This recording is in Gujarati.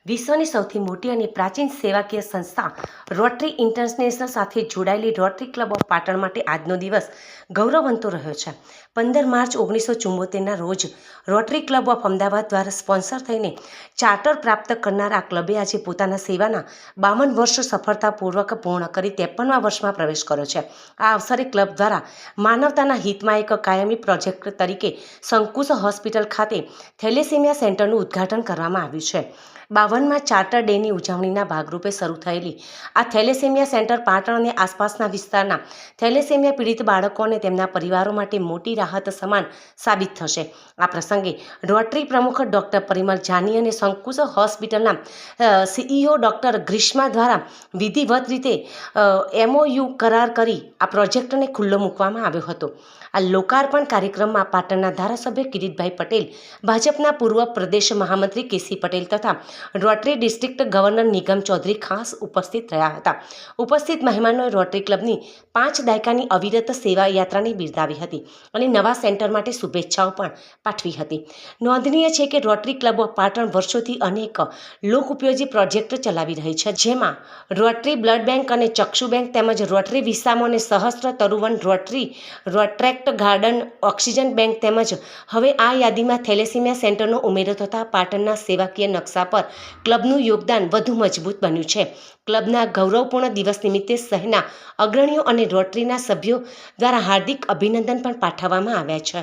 વિશ્વની સૌથી મોટી અને પ્રાચીન સેવાકીય સંસ્થા રોટરી ઇન્ટરનેશનલ સાથે જોડાયેલી રોટરી ક્લબ ઓફ પાટણ માટે આજનો દિવસ ગૌરવવંતો રહ્યો છે। 15 માર્ચ 1974ના રોજ રોટરી ક્લબ ઓફ અમદાવાદ દ્વારા સ્પોન્સર થઈને ચાર્ટર પ્રાપ્ત કરનાર આ ક્લબે આજે પોતાના સેવાના 52 વર્ષ સફળતાપૂર્વક પૂર્ણ કરી 53મા વર્ષમાં પ્રવેશ કર્યો છે। આ અવસરે ક્લબ દ્વારા માનવતાના હિતમાં એક કાયમી પ્રોજેક્ટ તરીકે સંકુશ હોસ્પિટલ ખાતે થેલેસેમિયા સેન્ટરનું ઉદ્ઘાટન કરવામાં આવ્યું છે। 52મા ચાર્ટર ડેની ઉજવણીના ભાગરૂપે શરૂ થયેલી આ થેલેસેમિયા સેન્ટર પાટણ અને આસપાસના વિસ્તારના થેલેસેમિયા પીડિત બાળકો અને તેમના પરિવારો માટે મોટી રાહત સમાન સાબિત થશે। આ પ્રસંગે રોટરી પ્રમુખ ડૉક્ટર પરિમલ જાની અને સંકુશ હોસ્પિટલના CEO ડૉક્ટર ગ્રીષ્મા દ્વારા વિધિવત રીતે MOU કરાર કરી આ પ્રોજેક્ટને ખુલ્લો મૂકવામાં આવ્યો હતો। આ લોકાર્પણ કાર્યક્રમમાં પાટણના ધારાસભ્ય કિરીટભાઈ પટેલ, ભાજપના પૂર્વ પ્રદેશ મહામંત્રી કેસી પટેલ તથા રોટરી ડિસ્ટ્રિક્ટ ગવર્નર નિગમ ચૌધરી ખાસ ઉપસ્થિત રહ્યા હતા। ઉપસ્થિત મહેમાનોએ રોટરી ક્લબની 5 દાયકાની અવિરત સેવા યાત્રાને બિરદાવી હતી અને નવા સેન્ટર માટે શુભેચ્છાઓ પણ પાઠવી હતી। નોંધનીય છે કે રોટરી ક્લબ ઓફ પાટણ વર્ષોથી અનેક લોકોપયોગી પ્રોજેક્ટ ચલાવી રહી છે, જેમાં રોટરી બ્લડ બેંક અને ચક્ષુ બેંક તેમજ રોટરી વિસામો અને સહસ્ત્ર તરુવન રોટરી રોટ્રેક્ટ ગાર્ડન ઓક્સિજન બેંક તેમજ હવે આ યાદીમાં થેલેસેમિયા સેન્ટરનો ઉમેરો થતાં પાટણના સેવાકીય નકશા પર ક્લબનું યોગદાન વધુ મજબૂત બન્યું છે। ક્લબના ગૌરવપૂર્ણ દિવસ નિમિત્તે શહેરના અગ્રણીઓ અને રોટરીના સભ્યો દ્વારા હાર્દિક અભિનંદન પણ પાઠવવામાં આવ્યા છે।